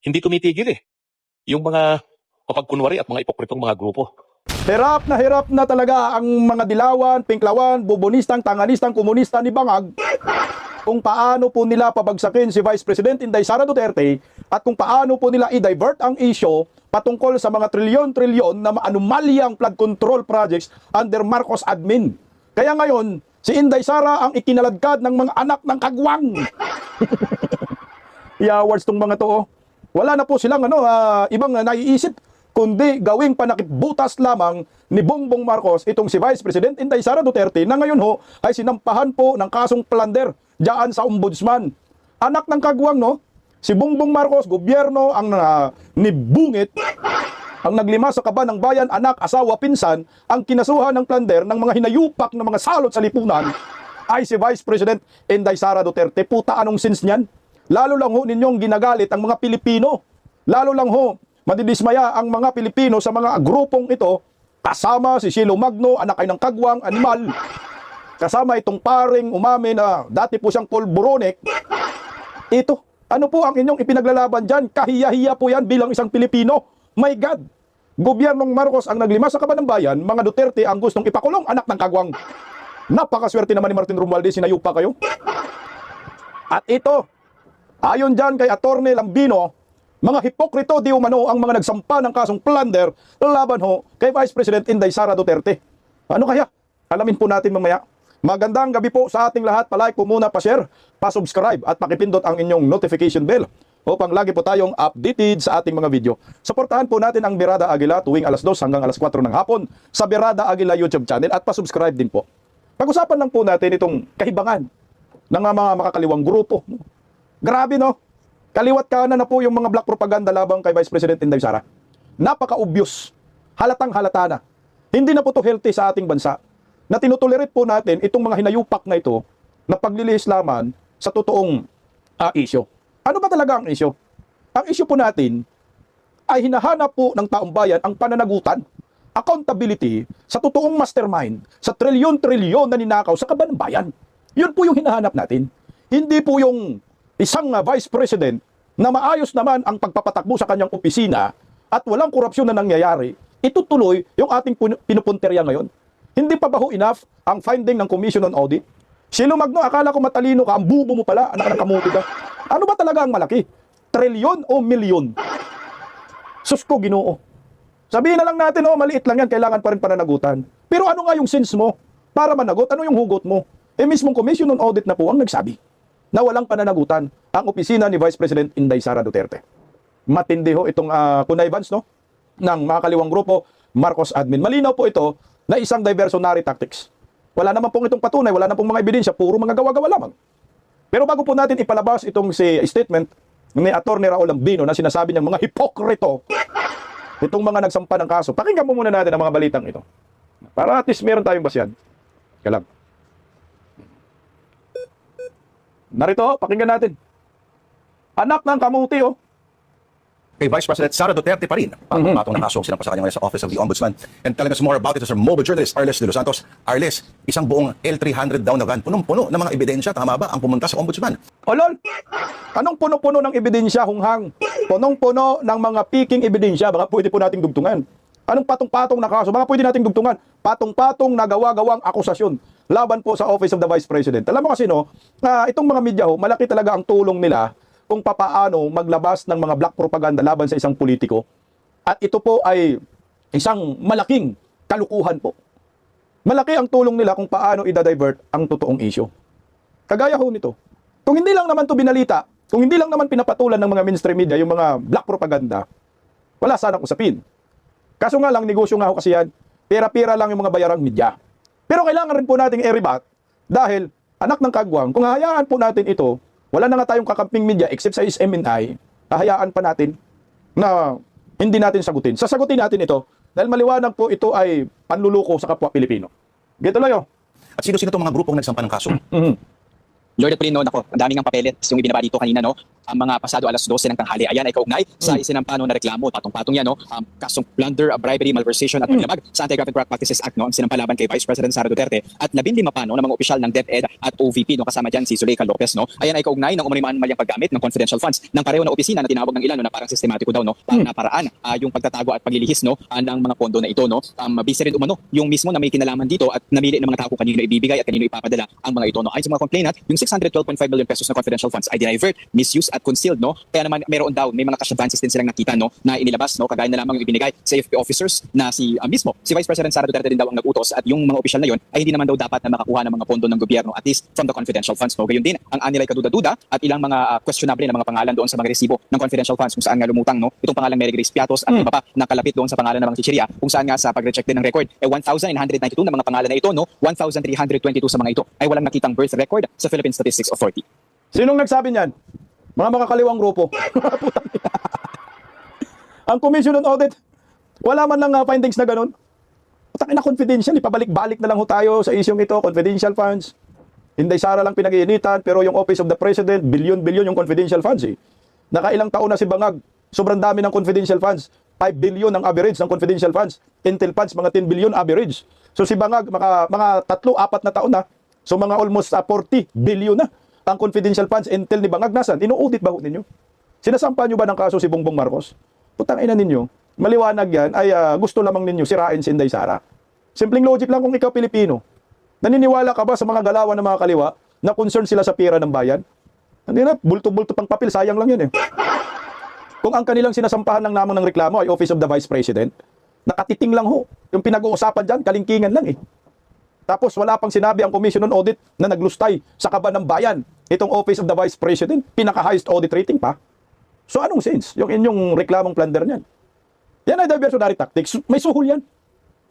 hindi tumitigil eh. Yung mga mapagkunwari at mga ipokritong mga grupo. Hirap na talaga ang mga dilawan, pinklawan, bubonistang, tanganistang, komunista ni Bangag kung paano po nila pabagsakin si Vice President Inday Sara Duterte at kung paano po nila i-divert ang issue patungkol sa mga trilyon-trilyon na anomalyang flood control projects under Marcos admin. Kaya ngayon, si Inday Sara ang ikinaladkad ng mga anak ng kagwang. I-awards tong mga to. Oh. Wala na po silang ibang naiisip kundi gawing panakipbutas lamang ni Bongbong Marcos itong si Vice President Inday Sara Duterte na ngayon ho ay sinampahan po ng kasong plunder diyan sa ombudsman. Anak ng kagwang, no? Si Bongbong Marcos, gobyerno ang nibungit, ang naglima sa kaba ng bayan, anak, asawa, pinsan, ang kinasuhan ng plunder ng mga hinayupak ng mga salot sa lipunan ay si Vice President Inday Sara Duterte. Puta, anong sense niyan? Lalo lang ho ninyong ginagalit ang mga Pilipino. Lalo lang ho madidismaya ang mga Pilipino sa mga grupong ito, kasama si Shilo Magno, anak ay ng kagwang, animal. Kasama itong paring umami na dati po siyang polboronic. Ito, ano po ang inyong ipinaglalaban dyan? Kahiya-hiya po yan bilang isang Pilipino. My God! Gobyernong Marcos ang naglima sa kaban ng bayan, mga Duterte ang gustong ipakulong anak ng kagwang. Napakaswerte naman ni Martin Romualdez, sinayupa kayo. At ito, ayon dyan kay Attorney Lambino, mga hipokrito di umano ang mga nagsampa ng kasong plunder laban ho kay Vice President Inday Sara Duterte. Ano kaya? Alamin po natin mamaya. Magandang gabi po sa ating lahat. Palike po muna, pa-share, pa-subscribe at pakipindot ang inyong notification bell upang lagi po tayong updated sa ating mga video. Suportahan po natin ang Birada Aguila tuwing alas 2 hanggang alas 4 ng hapon sa Birada Aguila YouTube channel at pa-subscribe din po. Pag-usapan lang po natin itong kahibangan ng mga makakaliwang grupo. Grabe, no? Kaliwat kanan na po yung mga black propaganda labang kay Vice President Inday Sara. Napaka-obvious. Halatang halata na. Hindi na po to healthy sa ating bansa. Na tinutolerate po natin itong mga hinayupak na ito na paglilihislaman sa totoong issue. Ano ba talaga ang issue? Ang issue po natin ay hinahanap po ng taong bayan ang pananagutan, accountability sa totoong mastermind, sa trilyon-trilyon na ninakaw sa kaban ng bayan. Yun po yung hinahanap natin. Hindi po yung isang Vice President na maayos naman ang pagpapatakbo sa kanyang opisina at walang korupsyon na nangyayari, itutuloy yung ating pinupunterya ngayon. Hindi pa ba ho enough ang finding ng Commission on Audit? Shilo Magno, akala ko matalino ka, ang bubo mo pala, anak ng kamuti ka. Ano ba talaga ang malaki? Trilyon o milyon? Sus ko, Ginoo. Sabihin na lang natin, maliit lang yan, kailangan pa rin pananagutan. Pero ano nga yung sense mo? Para managot, ano yung hugot mo? Mismong Commission on Audit na po ang nagsabi na walang pananagutan ang opisina ni Vice President Inday Sara Duterte. Matindi ho itong connivance, no, ng mga kaliwang grupo, Marcos admin. Malinaw po ito na isang diversionary tactics. Wala naman pong itong patunay, wala naman pong mga ebidensya, puro mga gawa-gawa lamang. Pero bago po natin ipalabas itong si statement ni Attorney Raul Lambino na sinasabi niyang mga hipokrito, itong mga nagsampa ng kaso, pakinggan mo muna natin ang mga balitang ito. Para at least meron tayong basyan. Kaya lang. Narito, pakinggan natin. Anak ng kamuti, Kay Vice President Sara Duterte pa rin. Patong na kaso sinampa sa kanya ngayon sa Office of the Ombudsman. And telling us more about it is our mobile journalist, Arles de Los Santos. Arles, isang buong L300 down na van, punong-puno ng mga ebidensya, tama ba, ang pumunta sa Ombudsman? Olol, anong puno-puno ng ebidensya, Hunghang? Punong-puno ng mga peaking ebidensya, baka pwede po nating dugtungan. Anong patong-patong na kaso? Baka pwede nating dugtungan. Patong-patong na gawa-gawang akusasyon laban po sa Office of the Vice President. Alam mo kasi, itong mga media malaki talaga ang tulong nila kung papaano maglabas ng mga black propaganda laban sa isang politiko. At ito po ay isang malaking kalukuhan po. Malaki ang tulong nila kung paano i-divert ang totoong issue. Kagaya ho nito. Kung hindi lang naman to binalita, kung hindi lang naman pinapatulan ng mga mainstream media yung mga black propaganda, wala sanang usapin. Kaso nga lang, negosyo nga ho kasi yan. Pera-pera lang yung mga bayarang media. Pero kailangan rin po nating i-rebat dahil anak ng kagwang, kung hahayaan po natin ito, wala na nga tayong kakamping media except sa SMNI, hahayaan pa natin na hindi natin sagutin. Sasagutin natin ito dahil maliwanag po ito ay panluluko sa kapwa Pilipino. Gito lang yun. At sino-sino itong mga grupong nagsampa ng kaso? Lord at Prino, nako, ang daming ang papeles yung ibinaba dito kanina, no? Ang mga pasado alas 12 ng tanghali. Ayan ay kaugnay sa isinampa na reklamo, patong-patong yan, no? Kasong plunder, bribery, malversation at paglabag sa Anti-Graft and Corrupt Practices Act, no? Ang sinampalaban kay Vice President Sara Duterte at 15 pa, no, ng mga opisyal ng DepEd at OVP, no? Kasama dyan si Zuleika Lopez, no? Ayan ay kaugnay ng umanimaan malyang paggamit ng confidential funds ng pareho na opisina na tinawag ng ilan, no, na parang sistematiko daw, no? Para na paraan yung pagtatago at paglilihis, no, ng mga pondo na ito, no? Busy rin umano yung mismo na may kinalaman dito at namili ng mga tao kung kanino ibibigay at kanino ipapadala ang mga ito, no? Ayon sa mga complainant, yung 612.5 million pesos na confidential funds ay divert, misuse at concealed, no? Kaya naman meron daw, may mga cash advances din silang nakita, no, na inilabas, no, kagaya na lamang yung ibinigay sa AFP officers na si mismo si Vice President Sara Duterte din daw ang nag-utos at yung mga opisyal na yon ay hindi naman daw dapat na makakuha ng mga pondo ng gobyerno at least from the confidential funds, no? Gayon din ang anilay kaduda-duda at ilang mga questionable na mga pangalan doon sa mga resibo ng confidential funds kung saan nga lumutang, no, itong pangalang Mary Grace Piatos at iba pa nakalapit doon sa pangalan ng mga chichirya kung saan nga sa pag-recheck din ng record 1,992 na mga pangalan na ito, no, 1,322 sa mga ito ay walang nakitang birth record sa Philippine Statistics Authority. Sinong nagsabi niyan? Mga makakaliwang grupo. Ang Commission on Audit, wala man lang findings na ganun. Putang ina, confidential, ipabalik-balik na lang ho tayo sa isyong ito, confidential funds. Inday Sara lang pinag-iinitan, pero yung Office of the President, billion-billion yung confidential funds eh. Nakailang taon na si Bangag, sobrang dami ng confidential funds. 5 billion ang average ng confidential funds. Intel funds, mga 10 billion average. So si Bangag, mga 3-4 na taon na. So mga almost 40 billion na ang confidential funds. Intel ni Bangag, nasan? Ino-audit ba ho ninyo? Sinasampa nyo ba ng kaso si Bongbong Marcos? Putang ina ninyo, maliwanag yan ay gusto lamang ninyo sirain si Inday Sara. Simpleng logic lang kung ikaw Pilipino. Naniniwala ka ba sa mga galawan ng mga kaliwa na concern sila sa pera ng bayan? Hindi na, bulto-bulto pang papel, sayang lang yan eh. Kung ang kanilang sinasampahan lang namang ng reklamo ay Office of the Vice President, nakatiting lang ho. Yung pinag-uusapan dyan, kalingkingan lang eh. Tapos wala pang sinabi ang Commission on Audit na naglustay sa kaban ng bayan. Itong Office of the Vice President, pinaka-highest audit rating pa. So anong sense yung inyong reklamong plunder niyan? Yan ay diversionary tactics. May suhol yan.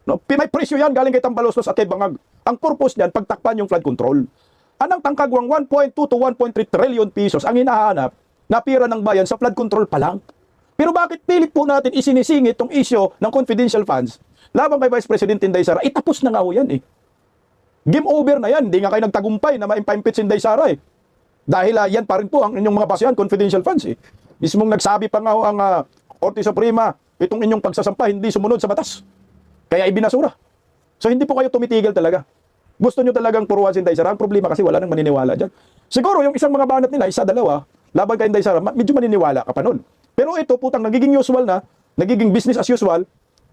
No, may presyo yan galing kay Tambaloslos at kay Bangag. Ang purpose niyan, pagtakpan yung flood control. Anong tangkagwang 1.2 to 1.3 trillion pesos ang hinahanap na pira ng bayan sa flood control pa lang? Pero bakit pilit po natin isinisingit itong issue ng confidential funds laban kay Vice President Inday Sara? Itapos na nga ho yan eh. Game over na yan. Hindi nga kayo nagtagumpay na ma-impeach si Inday Sara eh. Dahil yan pa rin po ang inyong mga basehan, confidential funds eh. Mismong nagsabi pa nga ho ang Korte Suprema, itong inyong pagsasampa hindi sumunod sa batas. Kaya ibinasura. So hindi po kayo tumitigil talaga. Gusto nyo talagang puruan si Inday Sara. Ang problema kasi wala nang maniniwala dyan. Siguro yung isang mga banat nila, isa, dalawa, laban kay Inday Sara, medyo maniniwala ka pa nun. Pero ito, putang, nagiging usual na, nagiging business as usual,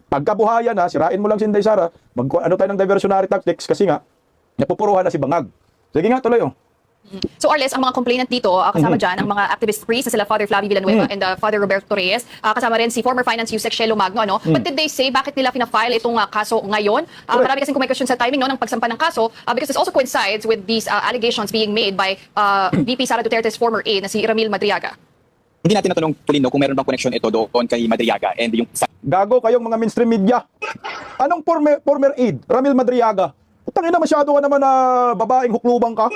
pagkabuhayan na, sirain mo lang si Inday Sara, ano tayo ng diversionary tactics kasi nga, napupuruhan na si Bangag. Sige nga, tuloy oh. So Arles, ang mga complainant dito, kasama dyan, ang mga activist priests na sila Father Flavio Villanueva and Father Roberto Reyes, kasama rin si former finance Yusek Shelo Magno, ano? But did they say bakit nila fina-file itong kaso ngayon? Marami kasing question sa timing, no, ng pagsampa ng kaso, because this also coincides with these allegations being made by VP Sara Duterte's former aide na si Ramil Madriaga. Hindi natin natanong Tulino kung meron bang connection ito doon kay Madriaga and yung Gago kayong mga mainstream media. Anong former aide? Ramil Madriaga. Putang ina, masyado ka naman na babaeng huklubang ka.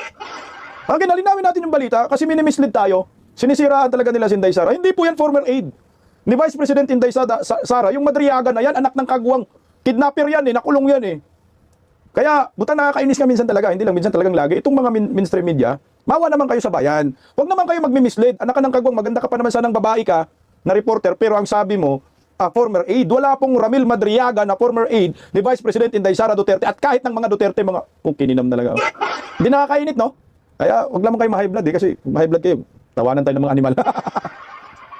Ang ginalinawin natin yung balita kasi minimislead tayo. Sinisiraan talaga nila si Inday Sara. Hindi po yan former aide ni Vice President Inday Sara. Yung Madriaga na yan, anak ng kagwang. Kidnapper yan eh, nakulong yan eh. Kaya, buta nakakainis ka minsan talaga. Hindi lang minsan talagang lagi. Itong mga mainstream media, mawa naman kayo sa bayan. Huwag naman kayo magmimislead. Anak ka ng kagwang, maganda ka pa naman sanang babae ka na reporter. Pero ang sabi mo, former aide. Wala pong Ramil Madriaga na former aide ni Vice President Inday Sara Duterte. At kahit ng mga Duterte, mga kininam talaga. Hindi nakakainit, no? Kaya wag naman kayo ma-high blood eh, kasi ma-high blood kayo. Tawanan tayo ng mga animal.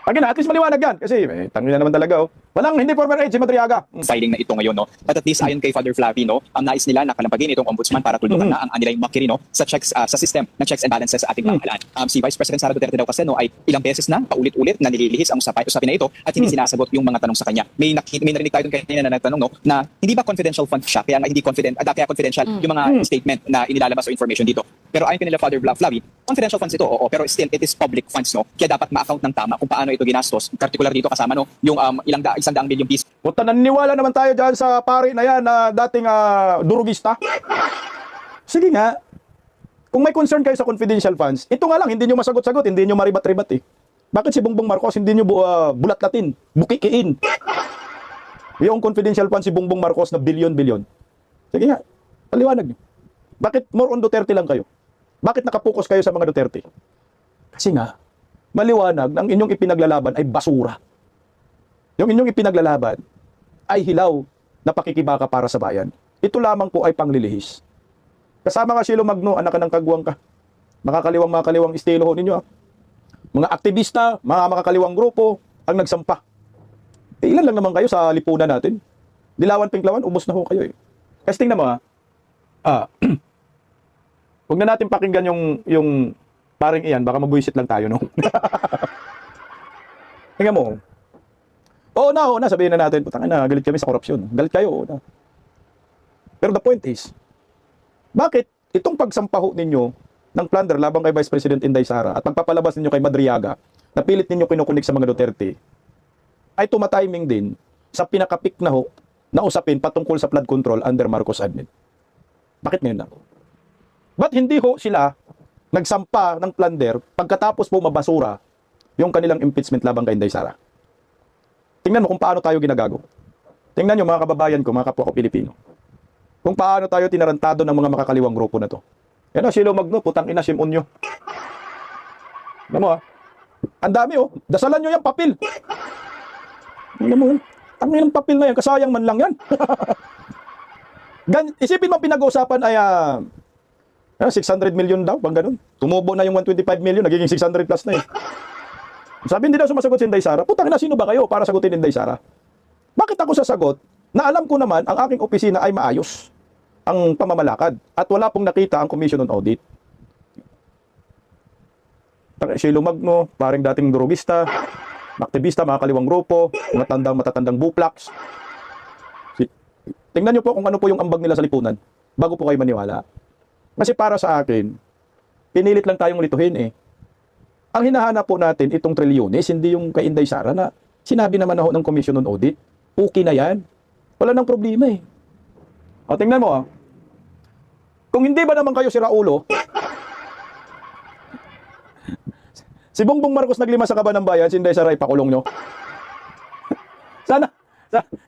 Again, at least maliwanag yan. Kasi tangin na naman talaga. Walang hindi former aide si Madriaga. filing na ito ngayon, no? But at least ayon kay Father Flavio, no, ang nais nila na kalampagin itong ombudsman para tulungan na ang anilang makiri, no, sa checks sa system ng checks and balances sa ating pamahalaan. Si Vice President Sara Duterte daw kasi, no, ay ilang beses na paulit-ulit na nililihis ang usapin na ito at hindi sinasagot yung mga tanong sa kanya. May narinig tayo doon kanina na nagtanong, no, na hindi ba confidential fund siya kaya nga hindi kaya confidential yung mga statement na inilalabas o information dito. Pero ayon kanila Father Flavio, confidential funds ito, oo, pero still it is public funds, no. Kaya dapat ma-account ng tama kung paano ito ginastos. Particular dito kasama, no, yung 100 milyong piso. Puta, naniniwala naman tayo dyan sa pari na yan na dating durugista. Sige nga, kung may concern kayo sa confidential funds, ito nga lang, hindi nyo masagot-sagot, hindi nyo maribat-ribat eh. Bakit si Bongbong Marcos hindi nyo bulat-latin, bukikiin? Yung confidential funds si Bongbong Marcos na bilyon-bilyon. Sige nga, paliwanag nyo. Bakit more on Duterte lang kayo? Bakit nakapokus kayo sa mga Duterte? Kasi nga, maliwanag na ang inyong ipinaglalaban ay basura. Yung inyong ipinaglalaban ay hilaw na pakikibaka para sa bayan. Ito lamang po ay panglilihis. Kasama nga Sheila Magno, anak ka ng kagwang ka. Makakaliwang estilo ho ninyo. Mga aktivista, mga makakaliwang grupo, ang nagsampa. Ilan lang naman kayo sa lipunan natin? Dilawan, Pinklawan, ubos na ho kayo eh. Kasi tingnan mo huwag na natin pakinggan yung paring iyan, baka mabwisit lang tayo, no? Tingnan mo. Oo na, sabihin na natin, putang ina, galit kami sa korupsyon. Galit kayo, oo na. Pero the point is, bakit itong pagsampaho ninyo ng plunder labang kay Vice President Inday Sara at pagpapalabas ninyo kay Madriaga na pilit ninyo kinukunik sa mga Duterte ay tumatiming din sa pinakapik na usapin patungkol sa flood control under Marcos admin? Bakit ngayon lang? Ba't hindi ho sila nagsampa ng plunder pagkatapos po mabasura yung kanilang impeachment labang kay Inday Sara? Tingnan mo kung paano tayo ginagago. Tingnan nyo mga kababayan ko, mga kapwa ko Pilipino. Kung paano tayo tinarantado ng mga makakaliwang grupo na to. Yan o, Sheila Magno, putang ina, Shimon nyo. Alam mo ang dami dasalan nyo yung papel. Alam mo, ang ng papel na yan, kasayang man lang yan. Isipin mo pinag-uusapan ay 600 million daw, pang ganun. Tumubo na yung 125 million, nagiging 600 plus na eh. Sabi hindi daw sumasagot si Inday Sara. Putang ina, sino ba kayo para sagutin Inday Sara? Bakit ako sasagot na alam ko naman ang aking opisina ay maayos ang pamamalakad at wala pong nakita ang Commission on Audit? Sheila Magno, paring dating drogista, aktivista, mga kaliwang grupo, matatandang buplax. Tingnan nyo po kung ano po yung ambag nila sa lipunan bago po kayo maniwala. Kasi para sa akin, pinilit lang tayong lituhin eh. Ang hinahanap po natin itong trilyones, hindi yung kay Inday Sara na sinabi naman ako ng Commission on Audit. Okay na yan. Wala nang problema eh. O tingnan mo kung hindi ba naman kayo si Raulo, si Bongbong Marcos naglima sa Kaban ng Bayan, si Inday Sara ipakulong nyo.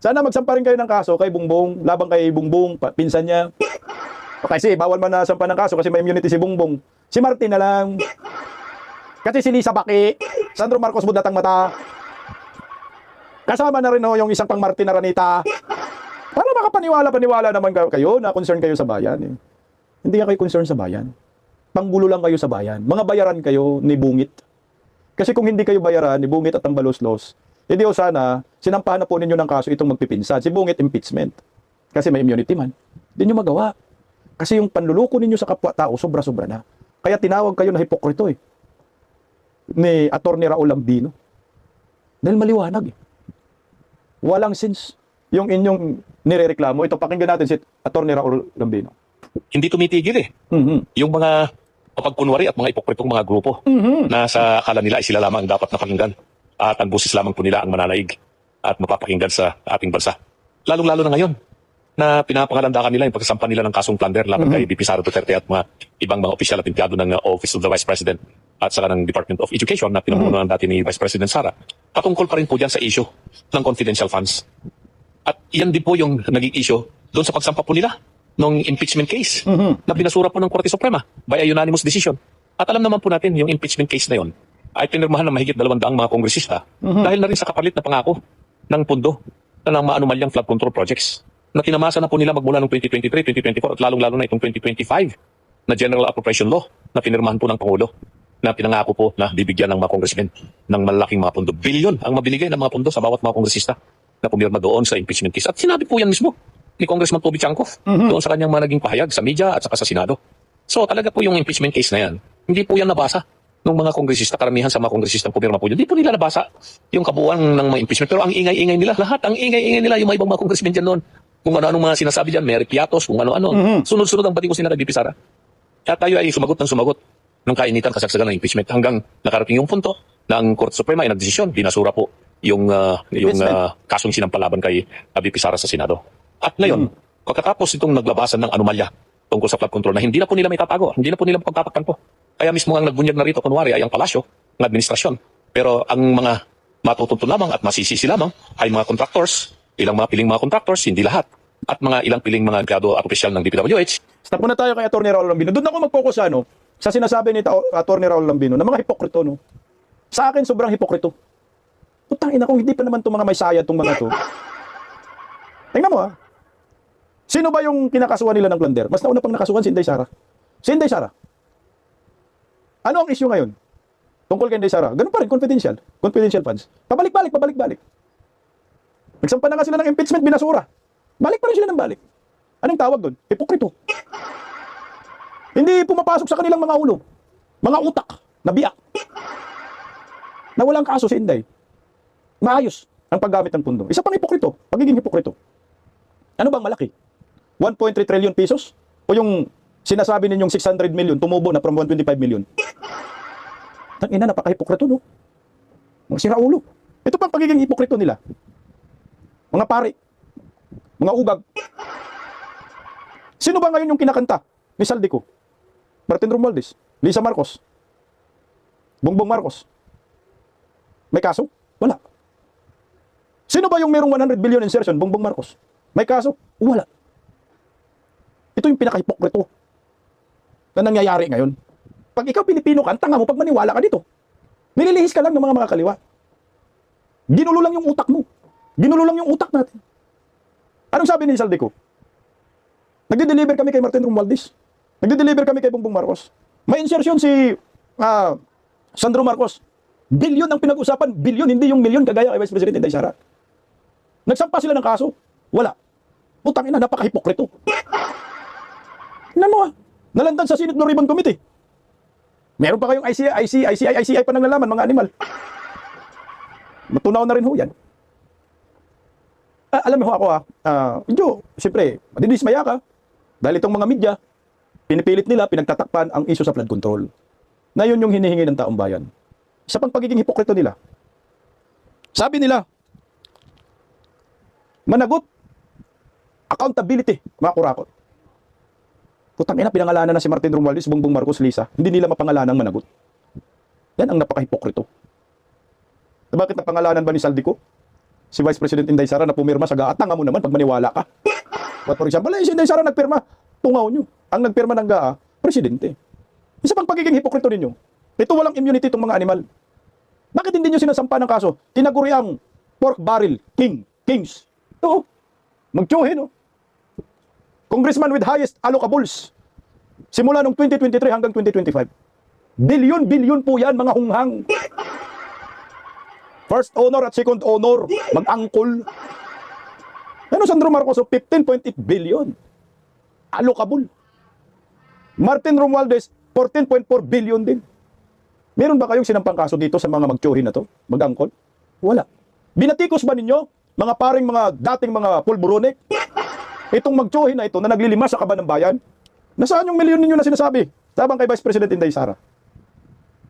Sana magsampa rin kayo ng kaso kay Bongbong, labang kay Bongbong, pinsan niya. Kasi bawal man na sampa ng kaso kasi may immunity si Bongbong. Si Martin na lang. Kasi si Lisa Baki, Sandro Marcos budatang mata. Kasama na rin yung isang pang Martin na Ranita. Para makapaniwala naman kayo na concern kayo sa bayan eh. Hindi kayo concern sa bayan. Panggulo lang kayo sa bayan. Mga bayaran kayo ni Bungit. Kasi kung hindi kayo bayaran ni Bungit at ang Balos-Los, hindi sana, sinampahan na po ninyo ng kaso itong magpipinsan. Si Bungit, impeachment. Kasi may immunity man. Hindi nyo magawa. Kasi yung panluloko ninyo sa kapwa-tao, sobra-sobra na. Kaya tinawag kayo na hipokrito eh. Ni Atty. Raul Lambino. Dahil maliwanag eh. Walang sense yung inyong nirereklamo. Ito, pakinggan natin si Atty. Raul Lambino. Hindi tumitigil eh. Yung mga kapagkunwari at mga ipokritong mga grupo na sa akala nila ay sila lamang ang dapat napakinggan at ang busis lamang po nila ang mananaig at mapapakinggan sa ating bansa. Lalong-lalo na ngayon na pinapangalandakan nila yung pagsasampa nila ng kasong plunder laban kay VP Sara Duterte at mga ibang mga opisyal at empleyado ng Office of the Vice President at saka ng Department of Education na pinamunuan dati ni Vice President Sara. Patungkol pa rin po dyan sa issue ng confidential funds. At yan din po yung naging issue doon sa pagsampa po nila ng impeachment case na binasura po ng Korte Suprema by a unanimous decision. At alam naman po natin yung impeachment case na yon ay pinirmahan ng mahigit 200 mga kongresista dahil na rin sa kapalit na pangako ng pundo na ng maanumalyang flood control projects na tinamasa na po nila magmula ng 2023, 2024 at lalong-lalo na itong 2025 na General Appropriation Law na pinirmahan po ng Pangulo na pinangako po na bibigyan ng mga congressmen ng malaking mga pondo. Bilyon ang mabinigay ng mga pondo sa bawat mga kongresista na pumirma doon sa impeachment case. At sinabi po yan mismo ni Congressman Toby Chanco doon sa kanyang mga naging pahayag sa media at saka sa Senado. So talaga po yung impeachment case na yan, hindi po yan nabasa ng mga kongresista, karamihan sa mga kongresistang pumirma po yun. Hindi po nila nabasa yung kabuuan ng mga impeachment. Pero ang ingay-ingay nila, lahat ang ingay-ingay nila, yung mga ibang mga congressmen dyan noon. Kung ano-anong mga sinasabi dyan, Mary Piatos, kung ano-ano. Sunod-sunod ang batikos nila kay VP Sara. At tayo ay sumagot ng kainitan kasagsagan ng impeachment hanggang nakarating yung punto na ang Korte Suprema ay nagdesisyon, binasura po yung kasong sinampalaban kay VP Sara sa Senado. At ngayon, pagkatapos itong naglabasan ng anomalya tungkol sa flood control na hindi na po nila may tatago, hindi na po nila pagtatakpan po. Kaya mismo ang nagbunyag na rito, kunwari, ay ang palasyo ng administrasyon. Pero ang mga matutuntun lamang at masisisi lamang ay mga contractors, ilang mga piling mga contractors, hindi lahat. At mga ilang piling mga empleyado at opisyal ng DPWH. Stop muna tayo kay Atty. Raul Lambino. Doon ako mag-focus sa sinasabi ni Attorney Raul Lambino na mga hipokrito, no? Sa akin, sobrang hipokrito. Putang ina, kung hindi pa naman itong mga may saya itong mga to. Tingnan mo, ha? Sino ba yung kinakasuhan nila ng plunder? Mas nauna pang nakasuhan si Inday Sara. Si Inday Sara. Ano ang issue ngayon? Tungkol kay Inday Sara. Ganun pa rin, confidential. Confidential funds. Pabalik-balik, pabalik-balik. Nagsampa na nga sila ng impeachment, binasura. Balik pa rin sila ng balik. Anong tawag doon? Hipokrito. Hindi pumapasok sa kanilang mga ulo. Mga utak na biyak. Na walang kaso si Inday. Maayos ang paggamit ng pundo. Isa pang hipokrito. Pagiging hipokrito. Ano bang malaki? 1.3 trillion pesos? O yung sinasabi ninyong 600 million, tumubo na from 125 million? Ang ina, napaka-hipokrito, no? Mga siraulo. Ito pang pagiging hipokrito nila. Mga pari. Mga ugag. Sino ba ngayon yung kinakanta ni Saldico? Martin Romualdez, Lisa Marcos, Bongbong Marcos. May kaso? Wala. Sino ba yung merong 100 billion insertion? Bongbong Marcos. May kaso? Wala. Ito yung pinaka-hipokrito na nangyayari ngayon. Pag ikaw Pilipino ka, ang tanga mo pag maniwala ka dito. Nililihis ka lang ng mga kaliwa. Ginulo lang yung utak mo. Ginulo lang yung utak natin. Anong sabi ni Saldico? Nagde-deliver kami kay Martin Romualdez. Nagde-deliver kami kay Bongbong Marcos. May insertion si Sandro Marcos. Bilyon ang pinag-usapan. Bilyon, hindi yung milyon kagaya kay Vice President Inday Sara. Nagsampa sila ng kaso. Wala. Putang ina, napaka-hipokrito. Tingnan mo nalandan sa Senate Blue Ribbon Committee. Meron pa kayong ICI pa nang nalaman, mga animal. Matunaw na rin ho yan. Alam mo ako medyo, siyempre, madidismaya ka. Dahil itong mga media, pinipilit nila, pinagtatakpan ang issue sa flood control. Na yun yung hinihingi ng taong bayan. Isa pang pagiging hipokrito nila. Sabi nila, managot, accountability, mga kurakot. Putang ina, pinangalanan na si Martin Romualdez, Bongbong Marcos, Lisa. Hindi nila mapangalanan ng managot. Yan ang napaka-hipokrito. Bakit napangalanan ba ni Saldico? Si Vice President Inday Sara na pumirma sa GAA, tanga mo naman pag maniwala ka. But for example, si Inday Sara nagpirma, tungaw nyo. Ang nagpirma ng GAA, Presidente. Isa pang pagiging hipokrito ninyo. Ito walang immunity itong mga animal. Bakit hindi nyo sinasampa ng kaso? Tinaguri ang pork barrel, kings. Ito, magtsuhin, no? Congressman with highest allocables. Simula nung 2023 hanggang 2025. Bilyon po yan, mga hunghang. First owner at second owner, mag-angkol. Ano, Sandro Marcos, 15.8 billion. Allocable. Martin Romualdez, 14.4 billion din. Meron ba kayong sinampang kaso dito sa mga magtsuhin na to? Mag-angkol? Wala. Binatikos ba ninyo, mga paring mga dating mga pulburonik? Itong magtsuhin na ito na naglilimas sa kaban ng bayan? Nasaan yung milyon ninyo na sinasabi? Tabang kay Vice President Inday Sara.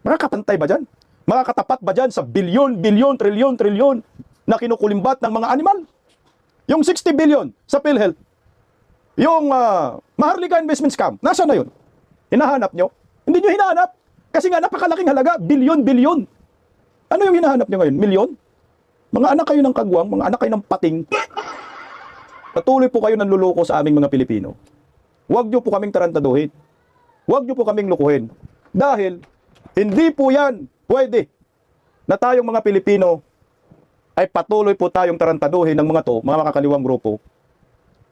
Makakapantay ba dyan? Makakatapat ba dyan sa bilyon, trilyon na kinukulimbat ng mga animal? Yung 60 billion sa PhilHealth, yung Maharlika investment scam, nasaan na yun? Hinahanap nyo? Hindi nyo hinahanap. Kasi nga napakalaking halaga, bilyon. Ano yung hinahanap nyo ngayon? Milyon? Mga anak kayo ng kagwang, mga anak kayo ng pating. Patuloy po kayo nanluloko sa aming mga Pilipino. Huwag nyo po kaming tarantaduhin. Huwag nyo po kaming lukuhin. Dahil, hindi po yan pwede na tayong mga Pilipino ay patuloy po tayong tarantaduhin ng mga mga makakaliwang grupo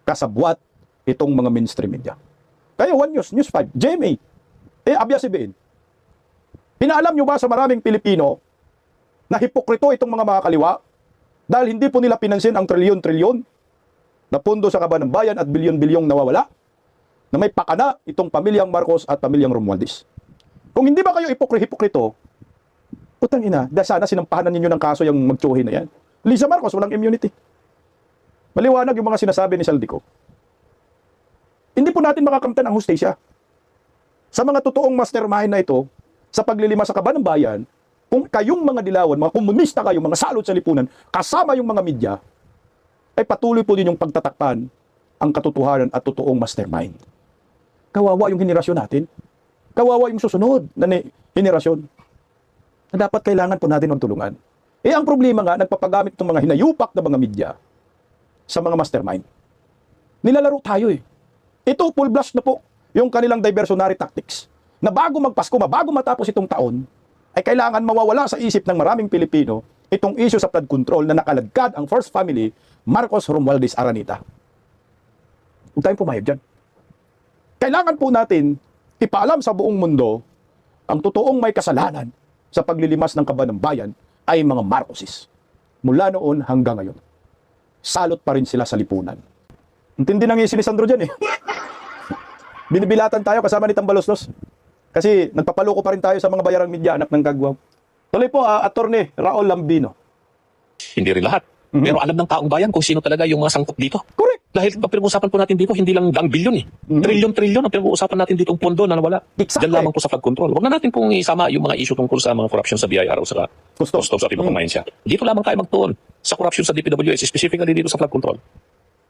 kasabwat itong mga mainstream media. Kaya One News, News 5, GMA, ABS-CBN. Pinaalam nyo ba sa maraming Pilipino na hipokrito itong mga makakaliwa dahil hindi po nila pinansin ang trilyon-trilyon na pondo sa kaban ng bayan at bilyon-bilyong nawawala na may pakana itong pamilyang Marcos at pamilyang Romualdez. Kung hindi ba kayo hipokrito, utang ina, sana sinampahan ninyo ng kaso yung magtsuhin na yan. Lisa Marcos, walang immunity. Maliwanag yung mga sinasabi ni Saldico. Hindi po natin makakamtan ang hustisya. Sa mga totoong mastermind na ito, sa paglilima sa kaban ng bayan, kung kayong mga dilawan, mga komunista kayo, mga salot sa lipunan, kasama yung mga media, ay patuloy po din yung pagtatakpan ang katotohanan at totoong mastermind. Kawawa yung henerasyon natin. Kawawa yung susunod na henerasyon. Na dapat kailangan po natin ng tulungan. Ang problema nga, nagpapagamit itong mga hinayupak na mga media sa mga mastermind. Nilalaro tayo . Ito, full blast na po yung kanilang diversionary tactics. na bago magpasko, bago matapos itong taon, ay kailangan mawawala sa isip ng maraming Pilipino itong issue sa flood control na nakaladkad ang first family, Marcos Romualdez Aranita. Huwag tayong pumayag dyan. Kailangan po natin ipaalam sa buong mundo ang totoong may kasalanan sa paglilimas ng kaban ng bayan ay mga Marcoses. Mula noon hanggang ngayon. Salot pa rin sila sa lipunan. Intindi nang si Lisandro dyan eh. Binibilatan tayo kasama ni Tambaloslos. Kasi nagpapaloko pa rin tayo sa mga bayarang media, anak ng kagwaw. Tuloy po, Attorney Raul Lambino. Hindi rin lahat. Pero alam ng taong bayan kung sino talaga yung mga sangkot dito. Correct. Dahil ang pinag-uusapan po natin dito, hindi lang daang bilyon eh. Trilyon-trilyon ang pinag-uusapan natin dito ang pondo na nawala. Exactly. Diyan lamang po sa flood control. Huwag na natin pong isama yung mga issue tungkol sa mga corruption sa BIR o sa Customs. customs at iba pang ahensya. Dito lamang tayo magtuon sa corruption sa DPWH, specifically dito sa flood control.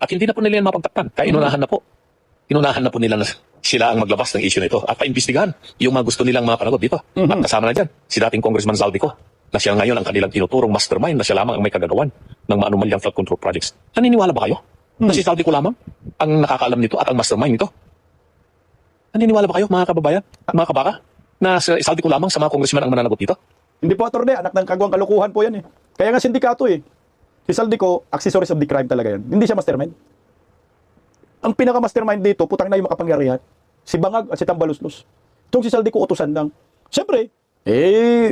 At hindi na po nila yan mapagtakpan. Kaya inunahan na po. Inunahan na po nila na sila ang maglabas ng issue na ito at paimbestigahan yung mga gusto nilang mga panagot dito. At kasama na dyan, si dating Congressman Zaldico, na siya ngayon ang kanilang tinuturong mastermind na siya lamang ang may kagagawan ng mga anumalyang flood control projects. Naniniwala ba kayo? Na si Zaldico lamang ang nakakaalam nito at ang mastermind nito? Naniniwala ba kayo, mga kababayan, mga kabaka, na si Zaldico lamang sa mga congressman ang mananagot dito? Hindi po, Attorney, anak ng kagawang kalukuhan po yan eh. Kaya nga sindikato eh. Si Zaldico, accessories of the crime talaga yan. Hindi siya mastermind. Ang pinaka-mastermind dito, putang na yung makapangyarihan. Si Bangag at si Tambaloslos. Itong si Zaldico utusan lang. Siyempre,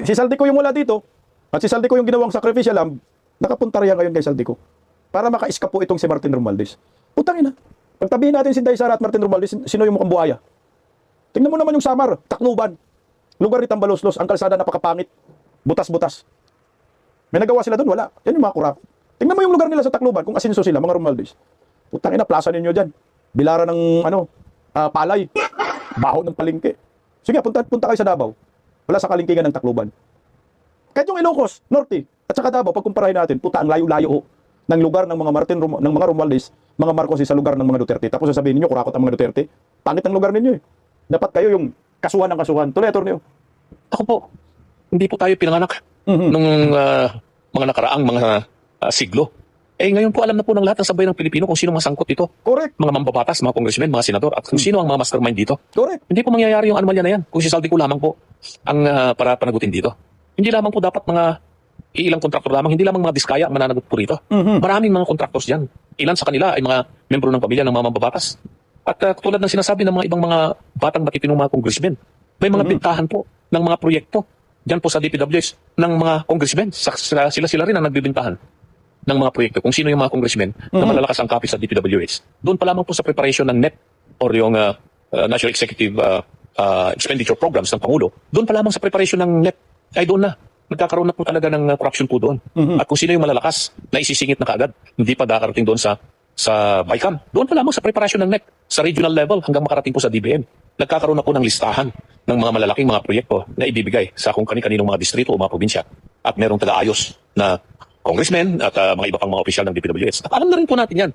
si Zaldico yung wala dito. At si Zaldico yung ginawang sacrificial lamb, nakapunta riyan ngayon kay Zaldico. Para maka-escape po itong si Martin Romualdez. Putang ina. Pagtabihin natin si Inday Sara at Martin Romualdez, sino yung mukhang buhaya? Tingnan mo naman yung Samar, Tacloban. Lugar ni Tambaloslos, ang kalsada napakapangit. Butas-butas. May nagawa sila doon? Wala. Yan yung mga kurap. Tingnan mo yung lugar nila sa Tacloban, kung asinso sila, mga Romualdez. Putang ina, plaza ninyo dyan. Bilaran ng, palay. Baho ng palengke. Sige, punta kayo sa Davao. Wala sa kalingkingan ng Tacloban. Kahit yung Ilocos, Norte, at saka Davao, pagkumparahin natin, puta, ang layo-layo ng lugar ng mga ng mga Romualdez, mga Marcos sa lugar ng mga Duterte. Tapos sasabihin ninyo, kurakot ang mga Duterte. Pangit ang lugar ninyo eh. Dapat kayo yung kasuhan ng kasuhan. Tuloy, Attorney. Ako po, hindi po tayo pinanganak nung mga nakaraang mga siglo. Eh ngayon po alam na po ng lahat ng sabay ng Pilipino kung sino masangkot dito. Correct. Mga mambabatas, mga congressmen, mga senador, at kung sino ang mga mastermind dito. Correct. Hindi po mangyayari yung anomalya na yan kung si Zaldico lamang po ang para panagutin dito. Hindi lamang po dapat mga ilang kontraktor lamang, hindi lamang mga diskaya ang mananagot po rito. Maraming mga contractors dyan. Ilan sa kanila ay mga membro ng pamilya ng mga mambabatas. At tulad ng sinasabi ng mga ibang mga batang matitinong mga congressmen, may mga bintahan po ng mga proyekto dyan po sa DPWH ng mga congressmen. Sila rin ang nagbibintahan ng mga proyekto. Kung sino yung mga congressmen na malalakas ang copy sa DPWH. Doon pa lamang po sa preparation ng NEP or yung National Executive Expenditure Programs ng Pangulo, doon pa lamang sa preparation ng NEP ay doon na. Nagkakaroon na po talaga ng corruption po doon. At kung sino yung malalakas na isisingit na kaagad, hindi pa dakarating doon sa BICAM. Doon pa lamang sa preparation ng NEP, sa regional level hanggang makarating po sa DBM. Nagkakaroon na po ng listahan ng mga malalaking mga proyekto na ibibigay sa kung kani-kaninong mga distrito o mga probinsya. At merong taga-ayos na congressmen at mga iba pang mga opisyal ng DPWH. At alam na rin po natin yan.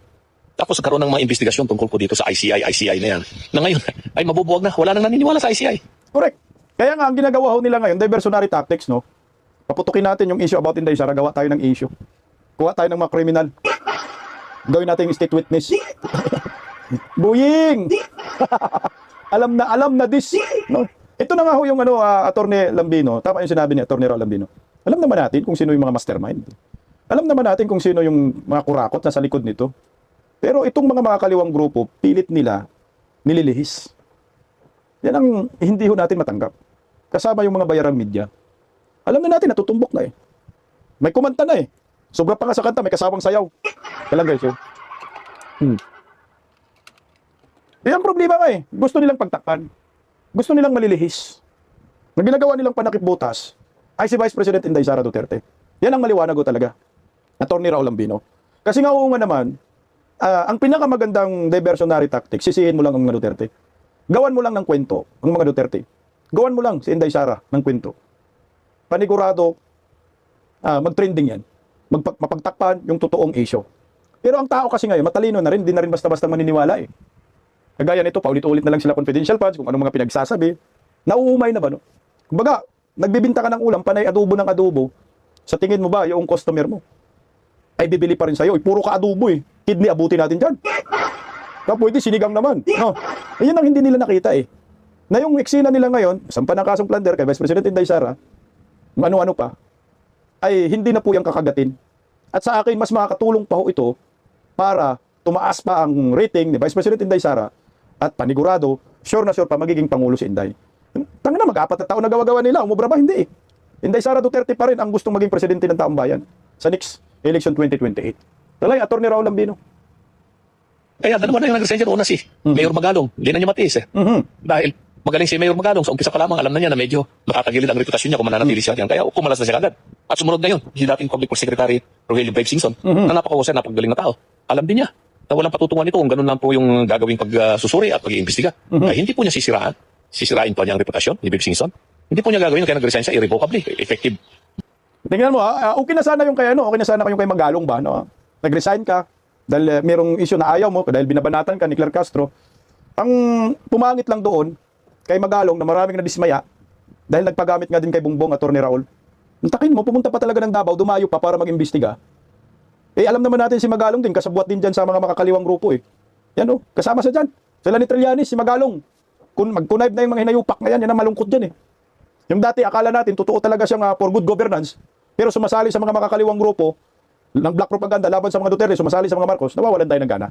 Tapos nagkaroon ng mga investigasyon tungkol po dito sa ICI na yan. Na ngayon ay mabubuwag na. Wala nang naniniwala sa ICI. Correct. Kaya nga, ang ginagawa ho nila ngayon, diversionary tactics, no? Paputukin natin yung issue about Inday Sara, gawa tayo ng issue. Kuha tayo ng mga kriminal. Gawin natin yung state witness. Buying! alam na this. No? Ito na nga ho yung Attorney Lambino. Tama yung sinabi ni Attorney Raul Lambino. Alam naman natin kung sino yung mga mastermind. Alam naman natin kung sino yung mga kurakot na sa likod nito. Pero itong mga kaliwang grupo, pilit nila, nililihis. Yan ang hindi ho natin matanggap. Kasama yung mga bayarang media. Alam na natin, natutumbok na eh. May kumanta na eh. Sobra pa nga sa kanta, may kasawang sayaw. Kailan guys yun? Yan ang problema nga eh. Gusto nilang pagtakpan. Gusto nilang malilihis. Ang ginagawa nilang panakip butas ay si Vice President Inday Sara Duterte. Yan ang maliwanag ko talaga. Attorney Raul Lambino. Kasi nga oo nga naman, ang pinakamagandang diversionary tactic, sisihin mo lang ang mga Duterte. Gawan mo lang ng kwento ang mga Duterte. Gawan mo lang si Inday Sara ng kwento. Panigurado, mag-trending yan. Mapagtakpan yung totoong issue. Pero ang tao kasi ngayon, matalino na rin, hindi na rin basta-basta maniniwala eh. Kagaya nito, paulit-ulit na lang sila confidential funds, kung anong mga pinagsasabi. Nauumay na ba, no? Kumbaga, nagbibinta ka ng ulam, panay adobo ng adobo, sa tingin mo ba, yung customer mo, ay bibili pa rin sa'yo. Puro ka adobo eh. Kidney, abutin natin dyan. Kaya pwede, sinigang naman. No? Yan ang hindi nila nakita eh. na yung eksena nila ngayon, sampa ng kasong plunder kay Vice President Inday Sara, ano-ano pa, ay hindi na po yung kakagatin. At sa akin, mas makakatulong pa ho ito para tumaas pa ang rating ni Vice President Inday Sara at panigurado, sure na sure pa magiging Pangulo si Inday. Tanga na, mag-4 na taon na gawa-gawa nila, umubra ba? Hindi eh. Inday Sara Duterte pa rin ang gustong maging presidente ng taong bayan sa next election 2028. Talay, Atty. Raul Lambino. Kaya dalawa na yung nag-resign dyan. Una si Mayor Magalong. Hindi na niya matiis eh. Dahil magaling si Mayor Magalong. Sa umpisa pa lamang, alam na niya na medyo makakagilid ang reputasyon niya kung mananatili siya diyan. Kaya kumalas na siya agad. At sumunod na yun, si dating Public Works Secretary Rogelio Babe Singson, na napakahusay, napakagaling na tao. Alam din niya na walang patutungan nito kung ganun lang po yung gagawing pagsusuri at pag-iimbestiga. Kaya hindi po niya sisirain pa niya ang reputasyon ni Babe Singson. Hindi po niya gagawin kaya nag-resign siya irrevocably, effective. Tingnan mo, okay na sana yung kay ano, okay na sana yung kay Magalong ba, no? Nag-resign ka dahil merong issue na ayaw mo, dahil binabanatan ka ni Claire Castro. Ang pumangit lang doon kay Magalong na maraming nadismaya dahil nagpagamit nga din kay Bongbong Atty. Raul. Takin mo, pumunta pa talaga ng Davao, dumayo pa para mag-imbestiga. Eh, alam naman natin si Magalong din, kasabwat din dyan sa mga makakaliwang grupo eh. Yan oh, kasama sa dyan. Sila ni Trillanes, si Magalong. Kung mag-connive na yung mga hinayupak na yan, yan ang malungkot dyan eh. Yung dati, akala natin, totoo talaga siyang for good governance, pero sumasali sa mga makakaliwang grupo, ng black propaganda laban sa mga Duterte, sumasali sa mga Marcos, nawawalan tayo ng gana.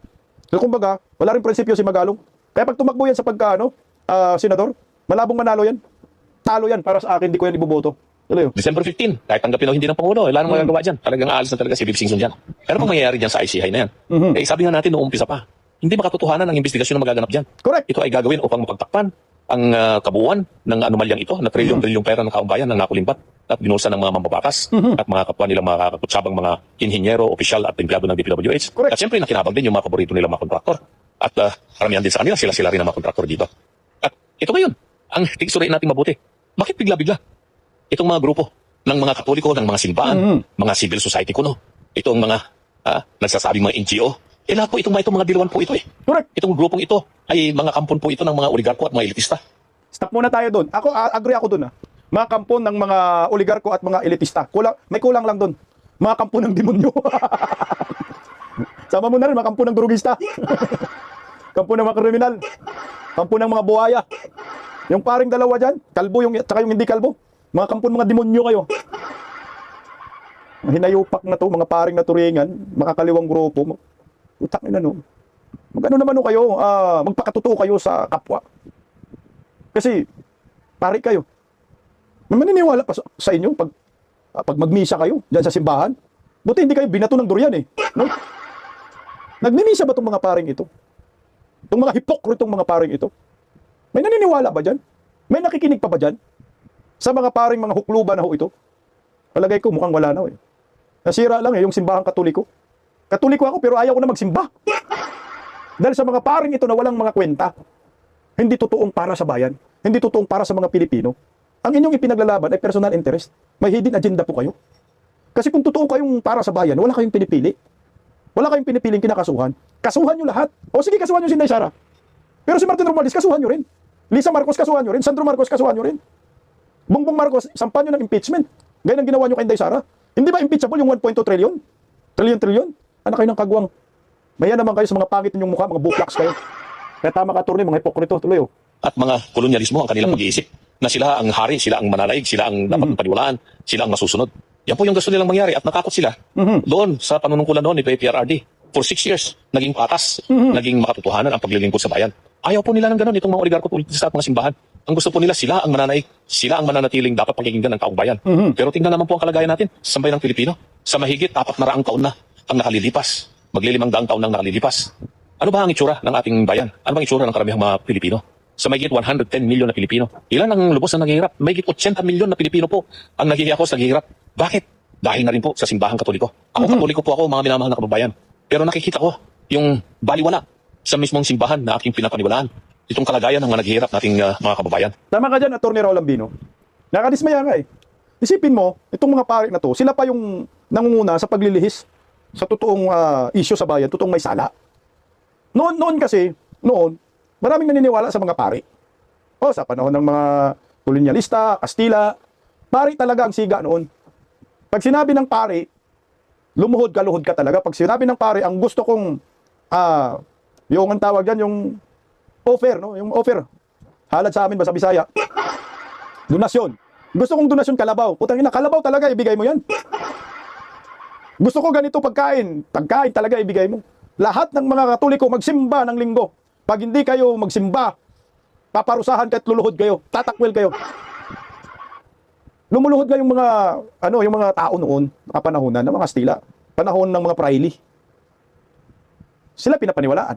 So kumbaga, wala rin prinsipyo si Magalong. Kaya pag tumakbo yan sa senador, malabong manalo yan. Talo yan, para sa akin, di ko yan iboboto. Tuloy. December 15, kahit tanggapin o hindi ng Pangulo, wala nang magagawa dyan. Talagang aalis na talaga si Babe Singson dyan. Pero kung mangyayari dyan sa ICI na yan, eh sabi nga natin noong umpisa pa, hindi makatotohanan ang investigasyon na magaganap dyan. Correct. Ito ay gagawin upang mapagtakpan ang kabuuan ng anomalyang ito na trilyon-trilyong pera ng kaumbayan ng nakulimbat at binulsa ng mga mambabatas at mga kapwa nilang mga kakutsabang mga inhinyero, opisyal at empleyado ng DPWH. Correct. At siyempre nakinabang din yung mga paborito nilang mga kontraktor. At karamihan din sa kanila, sila rin ang mga kontraktor dito. At ito ngayon, ang tigsuriin natin mabuti. Bakit bigla-bigla? Itong mga grupo ng mga Katoliko, ng mga simbahan, mga civil society kuno, itong mga nagsasabing mga NGO, lahat po itong mga dilawan po ito eh. Correct. Itong grupong ito ay mga kampon po ito ng mga oligarko at mga elitista. Stop muna tayo doon. Ako, agree ako doon. Mga kampon ng mga oligarko at mga elitista. May kulang lang doon. Mga kampon ng demonyo. Sama mo na rin, mga kampon ng durugista. Kampon ng mga kriminal. Kampon ng mga buhaya. Yung paring dalawa dyan, kalbo tsaka yung hindi kalbo. Mga kampon mga demonyo kayo. Hinayupak na to, mga paring naturingan, makakaliwang grupo. Utak nila no. Magano naman kayo, magpakatotoo kayo sa kapwa. Kasi, pari kayo. May maniniwala pa sa inyo pag magmisa kayo dyan sa simbahan. Buti hindi kayo binato ng durian eh. No? Nagmimisa ba itong mga paring ito? Itong mga hipokritong mga paring ito? May naniniwala ba dyan? May nakikinig pa ba dyan? Sa mga paring mga hukluban na ho ito? Palagay ko mukhang wala na eh. Nasira lang eh yung simbahang Katoliko. Katoliko ako pero ayaw ko na magsimba. Dahil sa mga paring ito na walang mga kwenta, hindi totoong para sa bayan, hindi totoong para sa mga Pilipino. Ang inyong ipinaglalaban ay personal interest. May hidden agenda po kayo. Kasi kung totoo kayong para sa bayan, wala kayong pinipili. Wala kayong pinipiling kinakasuhan. Kasuhan nyo lahat. O sige, kasuhan nyo si Inday Sara. Pero si Martin Romualdez, kasuhan nyo rin. Lisa Marcos, kasuhan nyo rin. Sandro Marcos, kasuhan nyo rin. Bongbong Marcos, sampan nyo ng impeachment. Gaya ng ginawa nyo kay Inday Sara. Hindi ba impeachable yung 1.2 trillion? Trillion? Anak kayo ng kagwang. Maya naman kayo sa mga pangit ninyong mukha, mga buklaks kayo. Kaya tama ka, attorney, mga hipokrito. Tuloy oh. At mga kolonyalismo ang kanilang pag-iisip na sila ang hari, sila ang mananaig, sila ang dapat paniwalaan, sila ang masusunod. Yan po yung gusto nilang mangyari at natakot sila doon sa panunungkulan noon ni PRRD. For 6 years, naging patas, naging makatotohanan ang paglilingkod sa bayan. Ayaw po nila ng ganun itong mga oligarko politista at mga simbahan. Ang gusto po nila, sila ang mananaig, sila ang mananatiling dapat pakikinggan ng taong bayan. Pero tingnan naman po ang kalagayan natin sa sambayan ng Pilipino. Sa mahigit 400 taon na ang nakalilipas. Maglilimang daang taon nang nakalilipas. Ano ba ang itsura ng ating bayan? Ano ba ang itsura ng karamihang mga Pilipino? Sa mahigit 110 million na Pilipino. Ilan ang lubos na naghihirap? Mahigit 80 million na Pilipino po ang naghihiyakos, naghihirap. Bakit? Dahil na rin po sa simbahang Katoliko. Ako Katoliko po ako, mga minamahal na kababayan. Pero nakikita ko yung baliwala sa mismong simbahan na aking pinapaniwalaan. Itong kalagayan ng mga naghihirap nating mga kababayan. Tama ka dyan, Atty. Raul Lambino. Nakadismaya nga eh. Isipin mo, itong mga pari na to, sila pa yung nangunguna sa paglilihis sa totoong issue sa bayan, totoong may sala. Noon kasi, maraming naniniwala sa mga pari. O, sa panahon ng mga kolonyalista, Kastila, pari talaga ang siga noon. Pag sinabi ng pari, lumuhod ka talaga. Pag sinabi ng pari, ang gusto kong, yung ang tawag dyan, yung offer, no? Yung offer. Halad sa amin, basta Bisaya. Donasyon. Gusto kong donasyon kalabaw. Putang ina, kalabaw talaga, ibigay mo yan. Gusto ko ganito pagkain. Pagkain talaga, ibigay mo. Lahat ng mga Katoliko magsimba ng linggo. Pag hindi kayo magsimba, paparusahan kahit luluhod kayo. Tatakwil kayo. Lumuluhod nga yung mga, yung mga tao noon, kapanahonan, ng mga Kastila. Panahon ng mga Praili. Sila pinapaniwalaan.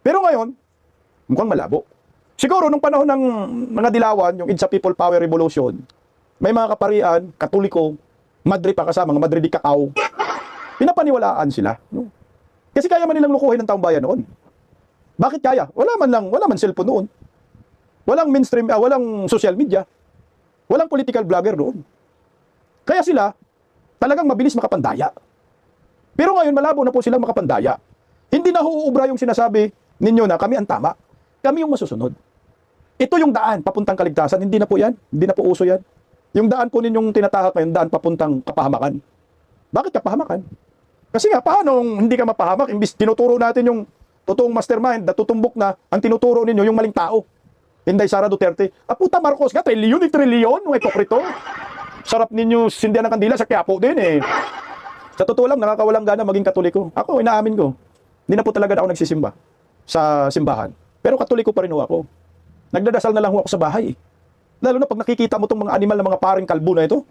Pero ngayon, mukhang malabo. Siguro, nung panahon ng mga dilawan, yung IDSA People Power Revolution, may mga kaparian, Katoliko, Madre pa kasama, mga Madre di Cacao, pinapaniwalaan sila. No? Kasi kaya man nilang lukuhin ng taong bayan noon. Bakit kaya? Wala man cellphone noon. Walang mainstream, walang social media. Walang political vlogger noon. Kaya sila, talagang mabilis makapandaya. Pero ngayon, malabo na po silang makapandaya. Hindi na huubra yung sinasabi ninyo na kami ang tama. Kami yung masusunod. Ito yung daan, papuntang kaligtasan. Hindi na po yan. Hindi na po uso yan. Yung daan po ninyong tinatahak ngayon, daan papuntang kapahamakan. Bakit kapahamakan? Kasi nga, paano hindi ka mapahamak? Imbis tinuturo natin yung totoong mastermind na tutumbok na ang tinuturo ninyo yung maling tao. Inday Sara Duterte. Puta Marcos ka, trilyon, mga ipokrito. Sarap ninyo sindihan ng kandila sa Quiapo din eh. Sa totoo lang, nakakawalang gana maging Katoliko. Ako, inaamin ko. Hindi na po talaga ako nagsisimba sa simbahan. Pero Katoliko pa rin ho ako. Nagdadasal na lang ho ako sa bahay eh. Lalo na pag nakikita mo itong mga animal na mga paring kalbo na ito.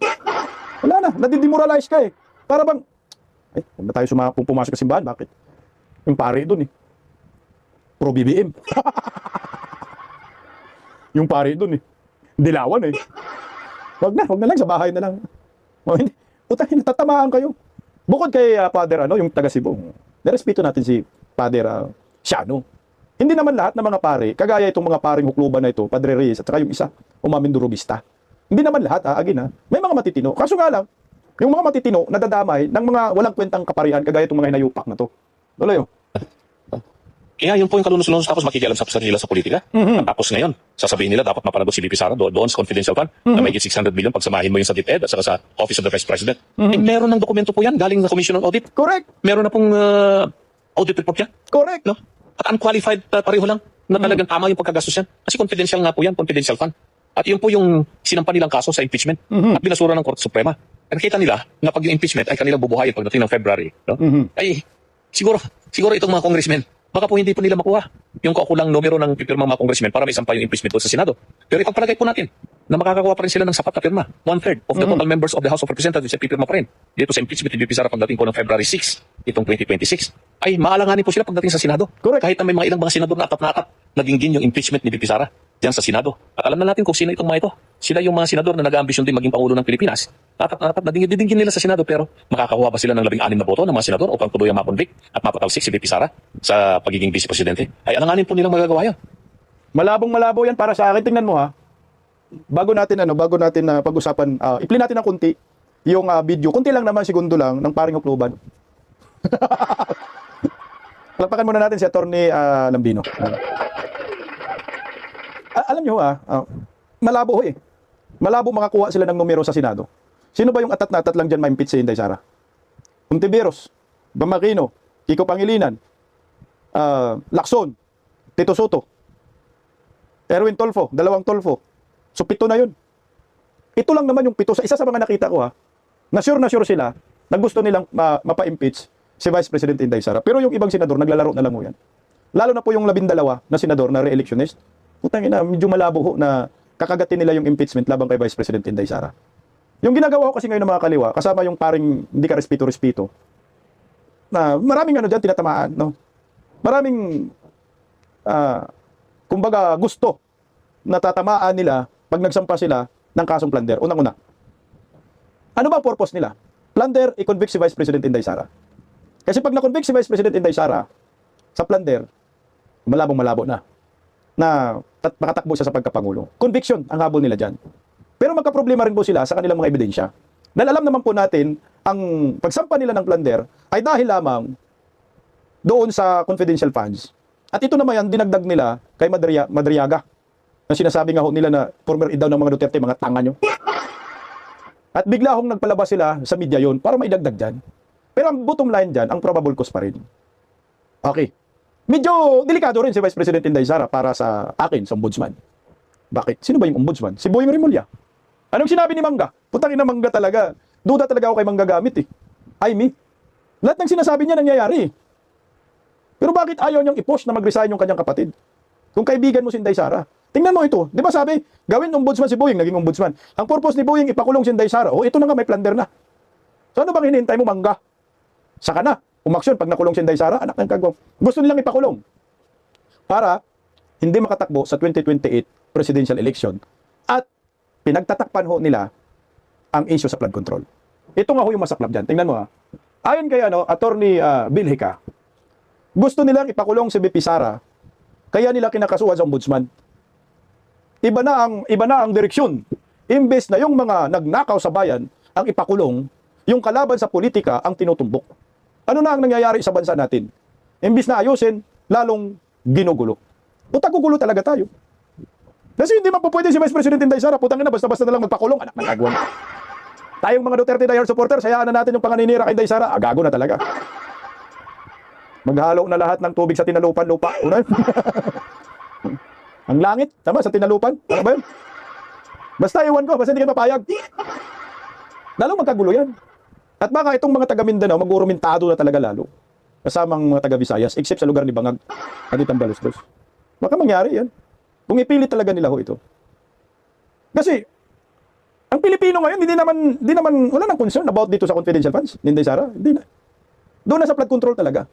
Wala na, nadidemoralize ka eh. Para bang, huwag na tayo pumasok sa simbahan. Bakit? Yung pare doon eh. Pro BBM. Yung pare doon eh. Dilawan eh. Wag na lang, sa bahay na lang. Hindi. Utang, natatamaan kayo. Bukod kay Father, yung taga Cebu. Nirespeto natin si Father Siano. Hindi naman lahat ng mga pare, kagaya itong mga paring hukluban na ito, Padre Reyes, at saka yung isa, Umamindurugista. Hindi naman lahat, may mga matitino. Kaso nga lang, yung mga matitino, nadadamay ng mga walang kwentang kaparian, kagaya itong mga hinayupak na to. Tuloy yun. Kaya yun po yung kalunos-lunos tapos makikialam sa nila sa politika. At tapos ngayon, sasabihin nila dapat mapanagot si VP Sara doon sa confidential fund na may 600 million pagsamahin mo yung sa DepEd at saka sa Office of the Vice President. Meron ng dokumento po yan galing sa Commission on Audit. Correct. Meron na pong audit report yan. Correct. No? At unqualified pareho lang na talagang tama yung pagkagastos yan. Kasi confidential nga po yan, confidential fund. At yun po yung sinampan nilang kaso sa impeachment at binasura ng Korte Suprema. Nakita nila na pag yung impeachment ay kanilang bubuhayin pagdating ng February. No? Ay, siguro itong mga congressmen, baka po hindi po nila makuha yung kaukulang numero ng pipirma mga congressmen para may sampay yung impeachment doon sa Senado. Pero ipagpalagay po natin na makakakuha pa rin sila ng sapat na pirma. 1/3 of the total members of the House of Representatives ay pipirma pa rin. Dito sa impeachment ni VP Sara pagdating po ng February 6, itong 2026, ay maalanganin po sila pagdating sa Senado. Correct. Kahit na may mga ilang mga senador na atap nagingin yung impeachment ni VP Sara diyan sa Senado. At alam na natin kung sino itong mga ito. Sila yung mga senador na nag-aambisyon din maging Pangulo ng Pilipinas. Atap nadingin nila sa Senado pero makakakuha ba sila ng 16 na boto ng mga senador upang tuluyang makonvict at mapatalsik si VP Sara sa pagiging Vice Presidente? Ay alanganin po nilang magagawa yan. Malabong-malabo yan para sa akin. Tingnan mo ha. Bago natin pag-usapan, i-play natin ng kunti yung video. Kunti lang naman, segundo lang, ng paring hukluban. Palakpakan muna natin si Atty. Lambino. Alam nyo malabo eh. Malabo makakuha sila ng numero sa Senado. Sino ba yung atat na atat lang dyan ma-impeach si Inday Sara? Ontiveros, Bamakino, Kiko Pangilinan, Lacson, Tito Soto, Erwin Tolfo, 2 Tolfo. So 7 na yun. Ito lang naman yung 7 sa isa sa mga nakita ko na sure sila na gusto nilang mapa-impeach si Vice President Inday Sara. Pero yung ibang senador naglalaro na lang mo yan. Lalo na po yung 12 na senador na re-electionist. Putang ina, medyo malabo na kakagatin nila yung impeachment labang kay Vice President Inday Sara. Yung ginagawa ko kasi ngayon ng mga kaliwa, kasama yung paring hindi ka respeto, na maraming dyan tinatamaan, no? Maraming kumbaga gusto na tatamaan nila pag nagsampa sila ng kasong plunder. Unang-una. Ano ba ang purpose nila? Plunder, i-convict si Vice President Inday Sara. Kasi pag na-convict si Vice President Inday Sara sa plunder, malabong-malabo na makatakbo siya sa pagkapangulo. Conviction ang habol nila dyan. Pero magka-problema rin po sila sa kanilang mga ebidensya. Dahil alam naman po natin, ang pagsampa nila ng plunder ay dahil lamang doon sa confidential funds. At ito naman yan, dinagdag nila kay Madriaga. Na sinasabi nga ho nila na former daw ng mga Duterte, mga tanga nyo. At bigla hong nagpalabas sila sa media yon para maidagdag dyan. Pero ang bottom line dyan, ang probable cause pa rin. Okay. Medyo delikado rin si Vice President Inday Sara para sa akin, sa ombudsman. Bakit? Sino ba yung ombudsman? Si Boying Rimulya. Anong sinabi ni Mangga? Putang ina Mangga talaga. Duda talaga ako kay Mangga gamit eh. Ay me. Lahat ng sinasabi niya nangyayari. Pero bakit ayaw niyang i-post na mag-resign yung kanyang kapatid? Kung kaibigan mo si Inday Sara. Tingnan mo ito. Di ba sabi, gawin ombudsman si Boying, naging ombudsman. Ang purpose ni Boying, ipakulong si Inday Sara. O ito na nga, may plunder na. So ano bang hinihintay mo, Mangga? Saka na. Umaksyon pag nakulong si Inday Sara, anak ng kagwang. Gusto nilang ipakulong. Para hindi makatakbo sa 2028 presidential election. At pinagtatakpan ho nila ang issue sa flood control. Ito nga ho yung masaklap dyan. Tingnan mo ha. Ayon kay Attorney Bill Hica, gusto nilang ipakulong si BP Sara, kaya nila kinakasuhan sa ombudsman. Iba na ang direksyon. Imbes na yung mga nagnakaw sa bayan ang ipakulong, yung kalaban sa politika ang tinutumbok. Ano na ang nangyayari sa bansa natin? Imbes na ayusin, lalong ginugulo. Gulo talaga tayo. Kasi hindi man po pwede si Vice President Inday Sara, putang ina, basta-basta na lang magpakulong, anak ng kagwang. Tayong mga Duterte diehard supporters, hayaan na natin yung panganinira kay Inday Sara, gago na talaga. Maghalo na lahat ng tubig sa tinalupan-lupa. Una. Ang langit, tama, sa tinalupan. Ano ba yun? Basta iwan ko, basta hindi kayo papayag. Lalong magkagulo yan. At baka itong mga taga Mindanao, mag-urumintado na talaga lalo. Kasamang mga taga Visayas, except sa lugar ni Bangag, Aditang Baluslos. Baka mangyari yan. Kung ipilit talaga nila ho ito. Kasi, ang Pilipino ngayon, hindi naman, wala nang concern about dito sa confidential funds. Ni Inday Sara, hindi na. Doon na sa flood control talaga.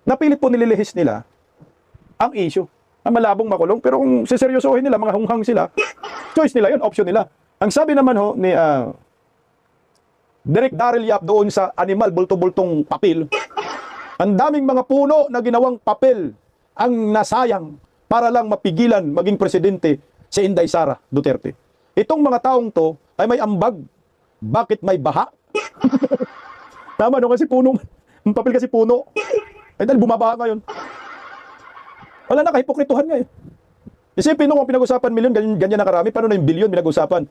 Napilit po nililihis nila ang issue. Ang malabong makulong, pero kung siseryosohin nila, mga hunghang sila, choice nila yun, option nila. Ang sabi naman ho ni Direk Daryl Yap doon sa animal, bulto-bultong papel, ang daming mga puno na ginawang papel ang nasayang para lang mapigilan maging presidente si Inday Sara Duterte. Itong mga taong to ay may ambag. Bakit may baha? Tama no, kasi puno. Ang papel kasi puno. Ay dahil bumabaha ngayon. Wala na, kahipokrituhan nga eh. Isipin nung kung pinag-usapan milyon, ganyan na karami, paano na yung bilyon pinag-usapan?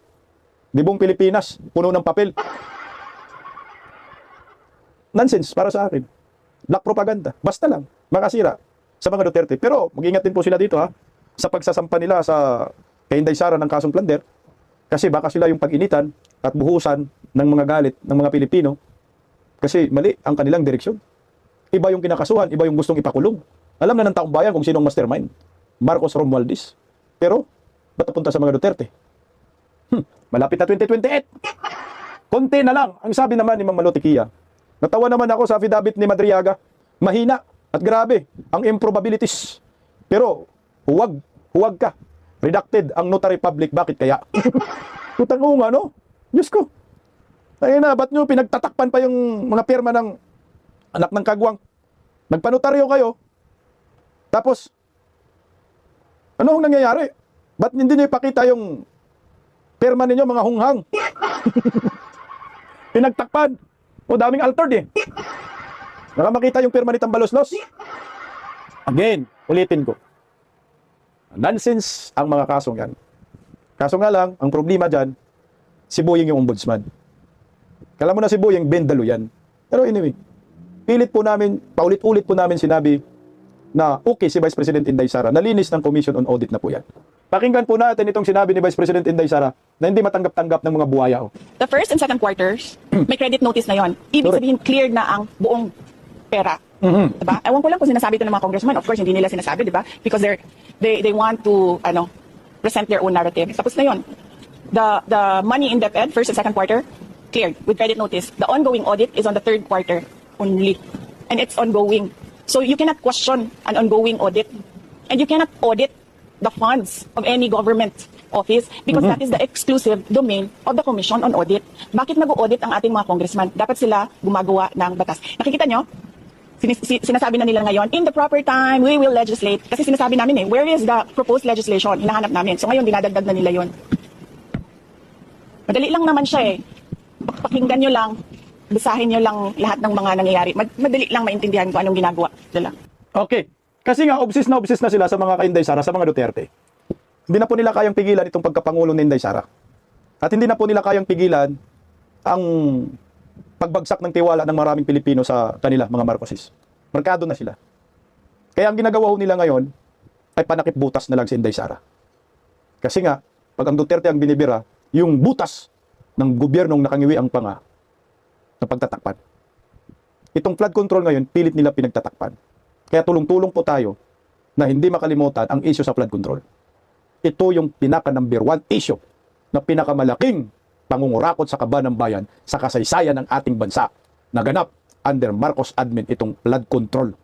Di buong Pilipinas, puno ng papel. Nonsense para sa akin. Black propaganda. Basta lang, makasira sa mga Duterte. Pero mag-ingat din po sila dito ha, sa pagsasampa nila sa kay Inday Sara ng kasong plunder. Kasi baka sila yung pag-initan at buhusan ng mga galit ng mga Pilipino. Kasi mali ang kanilang direksyon. Iba yung kinakasuhan, iba yung gustong ipakulong. Alam na ng taong bayan kung sinong mastermind. Marcos Romualdez. Pero, ba't napunta sa mga Duterte? Malapit na 2028. Konti na lang. Ang sabi naman ni Mang Malotikia. Natawa naman ako sa affidavit ni Madriaga. Mahina at grabe ang improbabilities. Pero, huwag ka. Redacted ang notary public. Bakit kaya? Putang nga, no? Diyos ko. Ayun na, ba't nyo pinagtatakpan pa yung mga pirma ng anak ng kagwang? Nagpanotaryo kayo. Tapos, ano ang nangyayari? Ba't hindi nyo ipakita yung pirma ninyo, mga hunghang? Pinagtakpan. O, daming altered eh. Baka makita yung pirma ni Tambaloslos. Again, ulitin ko. Nonsense ang mga kasong yan. Kaso nga lang, ang problema dyan, si Boying yung ombudsman. Kala mo na si Boying, bendalo yan. Pero anyway, pilit po namin, paulit-ulit po namin sinabi na okay si Vice President Inday Sara, nalinis ng Commission on Audit na po yan. Pakinggan po natin itong sinabi ni Vice President Inday Sara na hindi matanggap-tanggap ng mga buhaya. The first and second quarters, may credit notice na yon. Ibig sabihin, cleared na ang buong pera. Diba? Ewan ko lang kung sinasabi ito ng mga congressman. Of course, hindi nila sinasabi, diba? Because they want to present their own narrative. Tapos na yon. The money in DepEd, first and second quarter, cleared with credit notice. The ongoing audit is on the third quarter only. And it's ongoing. So you cannot question an ongoing audit. And you cannot audit the funds of any government office because that is the exclusive domain of the Commission on Audit. Bakit nag-audit ang ating mga congressman? Dapat sila gumagawa ng batas. Nakikita nyo? Sinasabi na nila ngayon, in the proper time, we will legislate. Kasi sinasabi namin where is the proposed legislation? Hinahanap namin. So ngayon, dinadagdag na nila yon. Madali lang naman siya Pakinggan nyo lang, basahin nyo lang lahat ng mga nangyayari. Madali lang maintindihan kung anong ginagawa nila. Okay. Kasi nga, obsessed na sila sa mga kay Inday Sara, sa mga Duterte. Hindi na po nila kayang pigilan itong pagkapangulo ni Inday Sara. At hindi na po nila kayang pigilan ang pagbagsak ng tiwala ng maraming Pilipino sa kanila, mga Marcoses. Markado na sila. Kaya ang ginagawa ho nila ngayon ay panakip butas na lang si Inday Sara. Kasi nga, pag ang Duterte ang binibira, yung butas ng gobyernong nakangiwi ang panga na pagtatakpan. Itong flood control ngayon, pilit nila pinagtatakpan. Kaya tulong-tulong po tayo na hindi makalimutan ang issue sa flood control. Ito yung pinaka-number 1 issue na pinakamalaking pangungurakot sa kaban ng bayan sa kasaysayan ng ating bansa. Naganap under Marcos admin itong flood control.